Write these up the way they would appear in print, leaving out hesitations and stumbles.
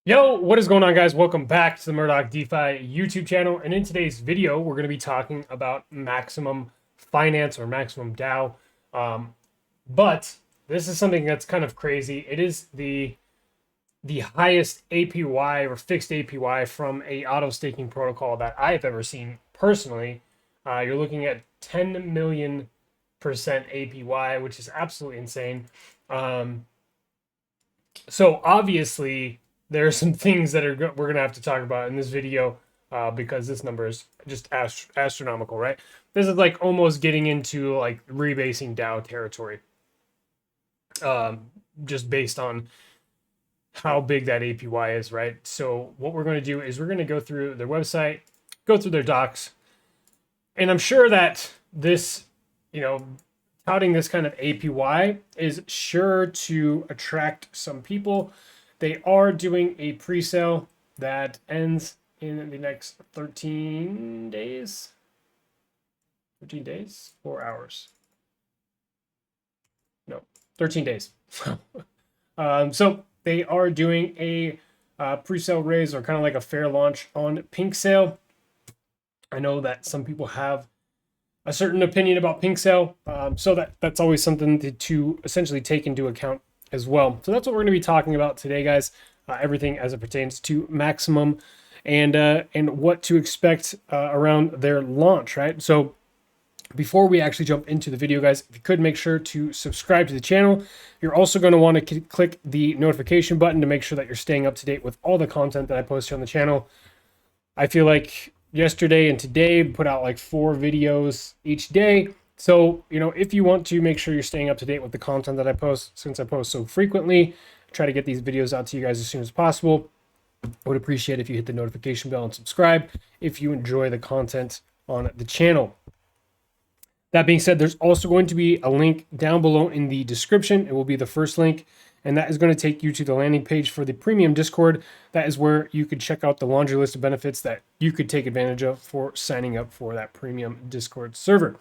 Yo, what is going on, guys? Welcome back to the Murdoch DeFi YouTube channel. And in today's video, we're going to be talking about maximum finance or maximum DAO. But this is something that's kind of crazy. It is the highest APY or fixed APY from a auto staking protocol that I've ever seen personally. You're looking at 10 million% APY, which is absolutely insane. So obviously there are some things that we're gonna have to talk about in this video because this number is just astronomical, right? This is like almost getting into like rebasing DAO territory, just based on how big that APY is, right? So what we're going to do is we're going to go through their website, go through their docs, and I'm sure that this, touting this kind of APY is sure to attract some people. They are doing a pre-sale that ends in the next 13 days. 13 days? 4 hours. No, 13 days. So they are doing a pre-sale raise, or kind of like a fair launch on Pink Sale. I know that some people have a certain opinion about Pink Sale, so that's always something to essentially take into account as well. So that's what we're going to be talking about today, guys. Everything as it pertains to Maximum and what to expect around their launch, right? So before we actually jump into the video, guys, if you could make sure to subscribe to the channel. You're also going to want to click the notification button to make sure that you're staying up to date with all the content that I post here on the channel. I feel like yesterday and today put out like 4 videos each day. So, if you want to make sure you're staying up to date with the content that I post, since I post so frequently, try to get these videos out to you guys as soon as possible. I would appreciate if you hit the notification bell and subscribe if you enjoy the content on the channel. That being said, there's also going to be a link down below in the description. It will be the first link, and that is going to take you to the landing page for the premium Discord. That is where you could check out the laundry list of benefits that you could take advantage of for signing up for that premium Discord server.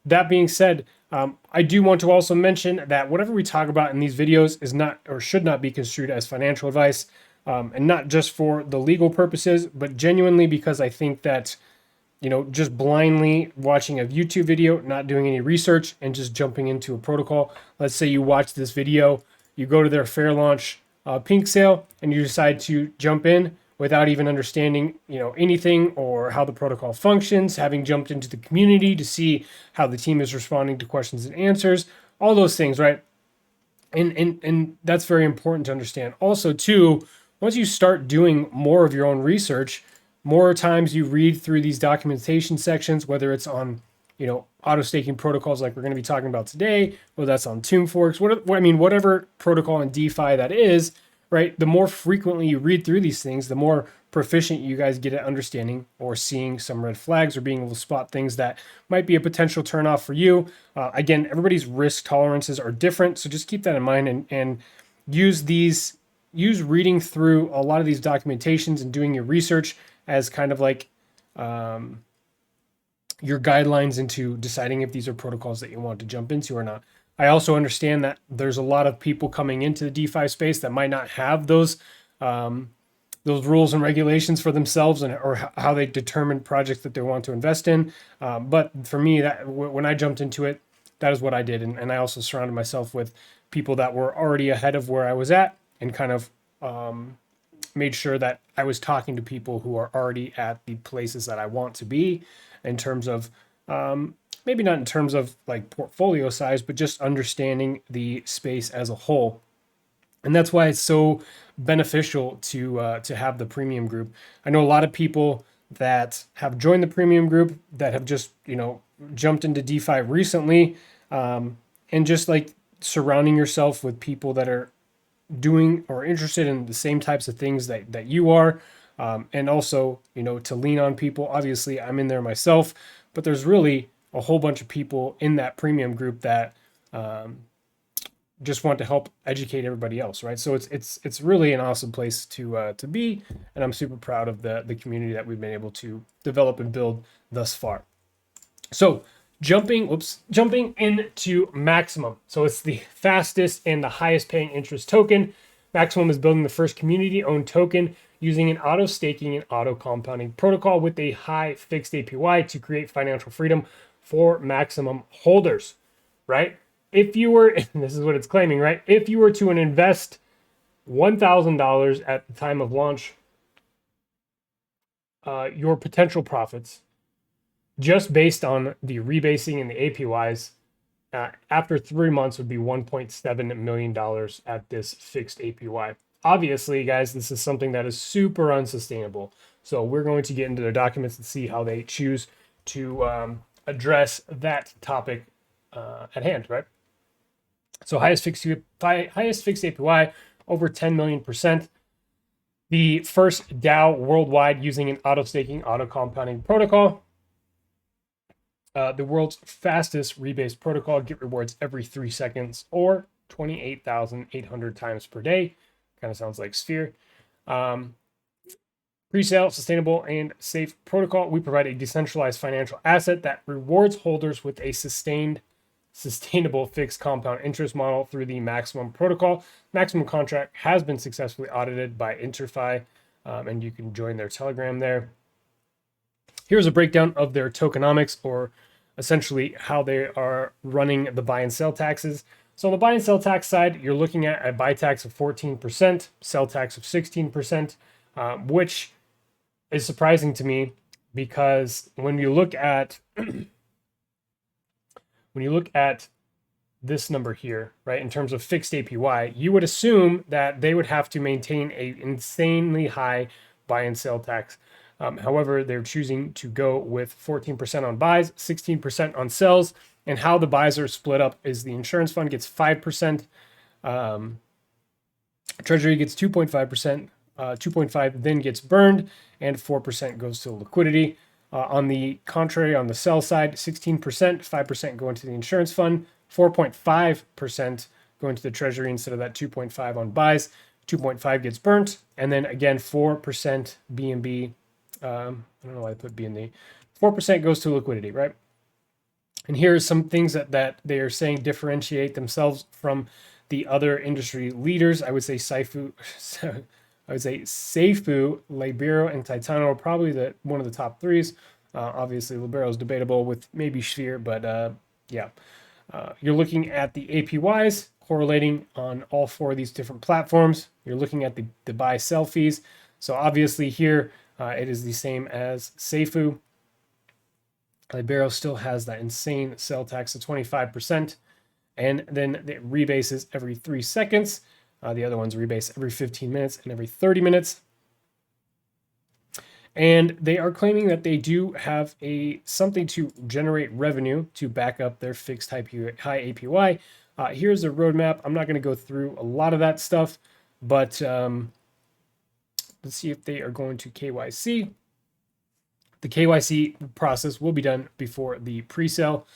That being said, I do want to also mention that whatever we talk about in these videos is not or should not be construed as financial advice, and not just for the legal purposes, but genuinely because I think that just blindly watching a YouTube video, not doing any research, and just jumping into a protocol. Let's say you watch this video, you go to their fair launch Pink Sale, and you decide to jump in without even understanding, anything or how the protocol functions, having jumped into the community to see how the team is responding to questions and answers, all those things, right? And that's very important to understand. Also, too, once you start doing more of your own research, more times you read through these documentation sections, whether it's on, auto staking protocols like we're going to be talking about today, whether that's on Tomb Forks, whatever protocol in DeFi that is, right? The more frequently you read through these things, the more proficient you guys get at understanding or seeing some red flags or being able to spot things that might be a potential turnoff for you. Again, everybody's risk tolerances are different, so just keep that in mind and use reading through a lot of these documentations and doing your research as kind of like your guidelines into deciding if these are protocols that you want to jump into or not. I also understand that there's a lot of people coming into the DeFi space that might not have those rules and regulations for themselves or how they determine projects that they want to invest in. But for me, that when I jumped into it, that is what I did. And I also surrounded myself with people that were already ahead of where I was at and kind of made sure that I was talking to people who are already at the places that I want to be in terms of maybe not in terms of like portfolio size, but just understanding the space as a whole. And that's why it's so beneficial to have the premium group. I know a lot of people that have joined the premium group that have just jumped into DeFi recently, and just like surrounding yourself with people that are doing or interested in the same types of things that you are, and also to lean on people. Obviously I'm in there myself, but there's really a whole bunch of people in that premium group that just want to help educate everybody else, right? So it's really an awesome place to be, and I'm super proud of the community that we've been able to develop and build thus far. So jumping into Maximum. So it's the fastest and the highest paying interest token Maximum is building the first community-owned token using an auto-staking and auto-compounding protocol with a high fixed APY to create financial freedom for Maximum holders, right? If you were, and this is what it's claiming, right? If you were to invest $1,000 at the time of launch, your potential profits, just based on the rebasing and the APYs, after 3 months would be $1.7 million at this fixed APY. Obviously, guys, this is something that is super unsustainable. So we're going to get into their documents and see how they choose to address that topic at hand, right? So highest fixed APY over 10 million %. The first DAO worldwide using an auto staking, auto compounding protocol. The world's fastest rebase protocol. Get rewards every 3 seconds or 28,800 times per day. Kind of sounds like Sphere. Presale, sustainable, and safe protocol. We provide a decentralized financial asset that rewards holders with a sustainable fixed compound interest model through the Maximum protocol. Maximum contract has been successfully audited by DEFI, and you can join their Telegram there. Here's a breakdown of their tokenomics, or essentially how they are running the buy and sell taxes. So on the buy and sell tax side, you're looking at a buy tax of 14%, sell tax of 16%, which is surprising to me because when you look at this number here, right, in terms of fixed APY, you would assume that they would have to maintain a insanely high buy and sell tax. However, they're choosing to go with 14% on buys, 16% on sells, and how the buys are split up is the insurance fund gets 5%, Treasury gets 2.5%, 2.5 then gets burned, and 4% goes to liquidity. On the contrary, on the sell side, 16%, 5% go into the insurance fund, 4.5% go into the treasury instead of that 2.5 on buys, 2.5 gets burnt, and then again 4% BNB. I don't know why I put BNB. 4% goes to liquidity, right? And here are some things that they are saying differentiate themselves from the other industry leaders. I would say Seifu, Libero, and Titano are probably one of the top threes. Obviously, Libero is debatable with maybe Sphere, but yeah. You're looking at the APYs correlating on all 4 of these different platforms. You're looking at the buy-sell fees. So obviously here, it is the same as Seifu. Libero still has that insane sell tax of 25%. And then it rebases every 3 seconds. The other ones rebase every 15 minutes and every 30 minutes. And they are claiming that they do have something to generate revenue to back up their fixed high APY. Here's a roadmap. I'm not going to go through a lot of that stuff, but let's see if they are going to KYC. The KYC process will be done before the pre-sale.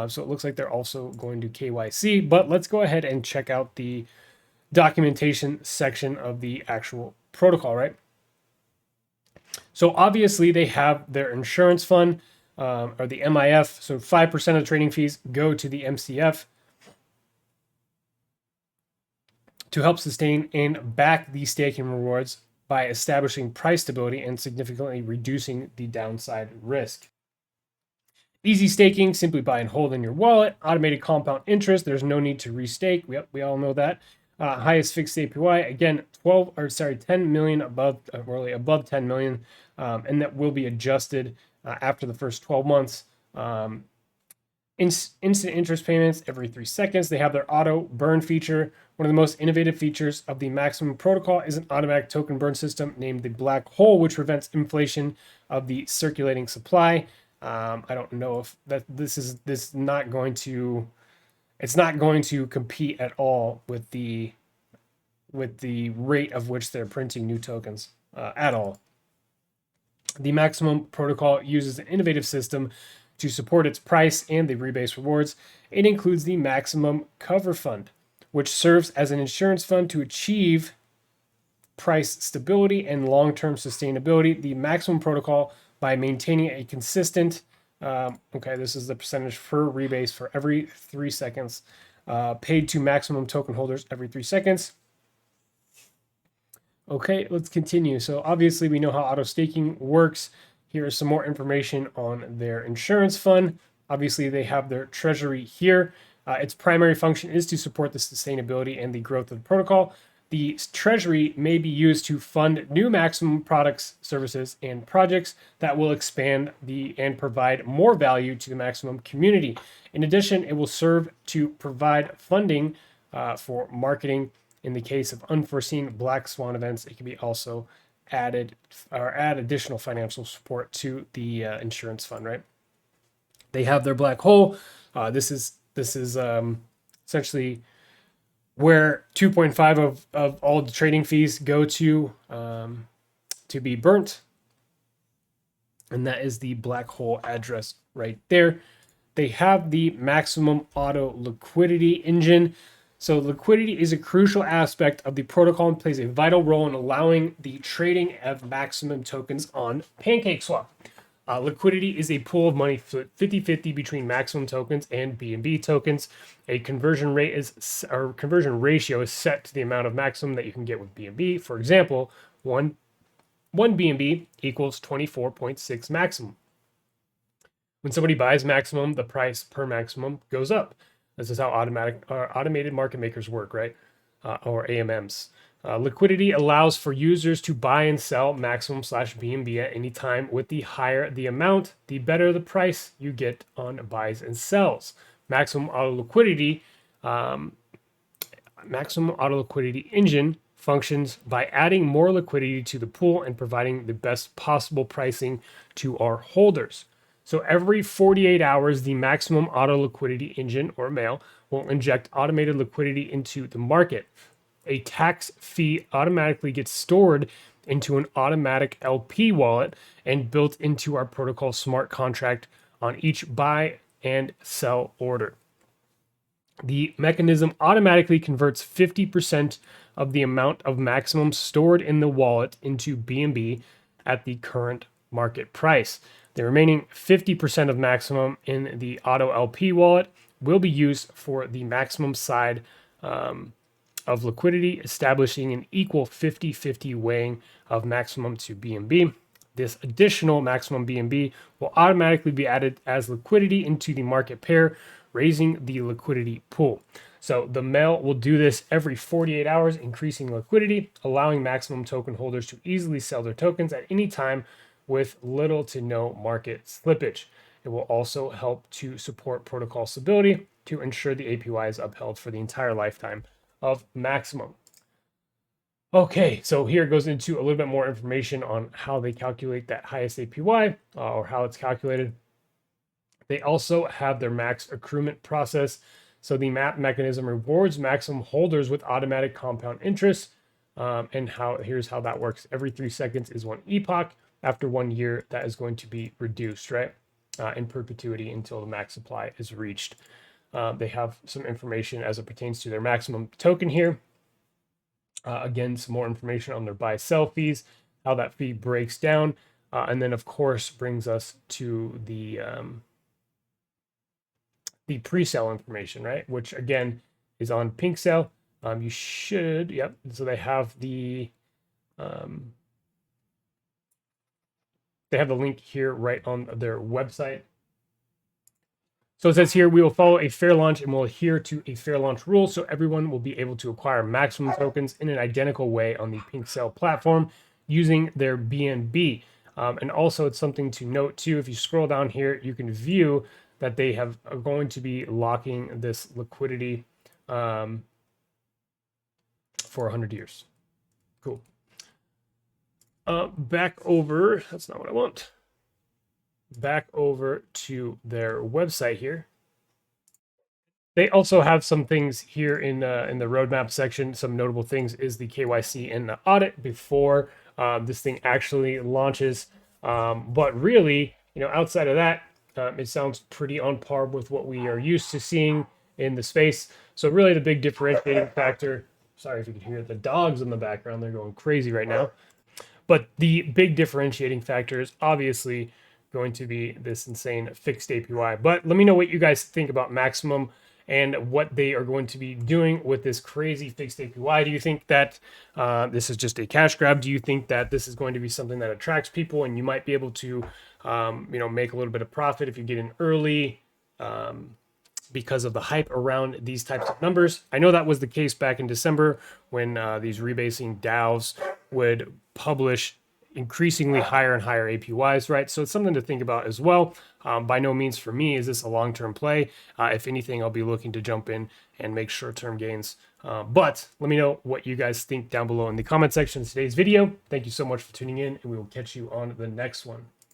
So it looks like they're also going to KYC, but let's go ahead and check out the documentation section of the actual protocol, right? So obviously they have their insurance fund, or the MIF. So 5% of trading fees go to the MCF to help sustain and back the staking rewards by establishing price stability and significantly reducing the downside risk. Easy staking, simply buy and hold in your wallet. Automated compound interest, there's no need to restake. We all know that. Highest fixed APY, again, 10 million above, really above 10 million, and that will be adjusted after the first 12 months. Instant interest payments every 3 seconds. They have their auto burn feature. One of the most innovative features of the Maximum protocol is an automatic token burn system named the black hole, which prevents inflation of the circulating supply. I don't know if it's not going to compete at all with the rate of which they're printing new tokens at all. The Maximum protocol uses an innovative system to support its price and the rebase rewards. It includes the Maximum Cover Fund, which serves as an insurance fund to achieve price stability and long-term sustainability. The Maximum protocol, by maintaining a consistent, this is the percentage per rebase for every 3 seconds, paid to Maximum token holders every 3 seconds. Okay, let's continue. So obviously we know how auto staking works. Here is some more information on their insurance fund. Obviously they have their treasury here. Its primary function is to support the sustainability and the growth of the protocol. The treasury may be used to fund new maximum products, services, and projects that will expand and provide more value to the maximum community. In addition, it will serve to provide funding for marketing. In the case of unforeseen black swan events, it can be also added or add additional financial support to the insurance fund. Right? They have their black hole. This is essentially where 2.5 of all the trading fees go to be burnt, and that is the black hole address right there. They have the maximum auto liquidity engine. So liquidity is a crucial aspect of the protocol and plays a vital role in allowing the trading of maximum tokens on PancakeSwap. Liquidity is a pool of money 50-50 between maximum tokens and BNB tokens. A conversion ratio is set to the amount of maximum that you can get with BNB. For example, one BNB equals 24.6 maximum. When somebody buys maximum, the price per maximum goes up. This is how automated market makers work, right? Or AMMs. Liquidity allows for users to buy and sell maximum / BNB at any time. With the higher the amount, the better the price you get on buys and sells. Maximum auto liquidity engine functions by adding more liquidity to the pool and providing the best possible pricing to our holders. So every 48 hours, the maximum auto liquidity engine or mail will inject automated liquidity into the market. A tax fee automatically gets stored into an automatic LP wallet and built into our protocol smart contract on each buy and sell order. The mechanism automatically converts 50% of the amount of maximum stored in the wallet into BNB at the current market price. The remaining 50% of maximum in the auto LP wallet will be used for the maximum side of liquidity, establishing an equal 50-50 weighing of maximum to BNB. This additional maximum BNB will automatically be added as liquidity into the market pair, raising the liquidity pool. So the mail will do this every 48 hours, increasing liquidity, allowing maximum token holders to easily sell their tokens at any time with little to no market slippage. It will also help to support protocol stability to ensure the APY is upheld for the entire lifetime of maximum. Okay, so here it goes into a little bit more information on how they calculate that highest APY or how it's calculated. They also have their max accruement process. So the map mechanism rewards maximum holders with automatic compound interest. And here's how that works. Every 3 seconds is one epoch. After 1 year, that is going to be reduced, right? In perpetuity until the max supply is reached. They have some information as it pertains to their maximum token here. Again, some more information on their buy-sell fees, how that fee breaks down, and then of course brings us to the pre-sale information, right? Which again is on PinkSale. You should, yep. So they have the link here right on their website. So it says here, we will follow a fair launch and will adhere to a fair launch rule so everyone will be able to acquire maximum tokens in an identical way on the PinkSale platform using their BNB. And also it's something to note too, if you scroll down here, you can view that they are going to be locking this liquidity for 100 years. Cool. Back over, that's not what I want. Back over to their website here. They also have some things here in the roadmap section. Some notable things is the KYC and the audit before this thing actually launches. But really, outside of that, it sounds pretty on par with what we are used to seeing in the space. So really the big differentiating factor, sorry if you can hear the dogs in the background, they're going crazy right now. But the big differentiating factor is obviously going to be this insane fixed APY. But let me know what you guys think about maximum and what they are going to be doing with this crazy fixed APY. Do you think that this is just a cash grab? Do you think that this is going to be something that attracts people and you might be able to, make a little bit of profit if you get in early? Because of the hype around these types of numbers. I know that was the case back in December when these rebasing DAOs would publish increasingly higher and higher APYs, right? So it's something to think about as well. By no means for me is this a long-term play. If anything, I'll be looking to jump in and make short-term gains. But let me know what you guys think down below in the comment section of today's video. Thank you so much for tuning in, and we will catch you on the next one.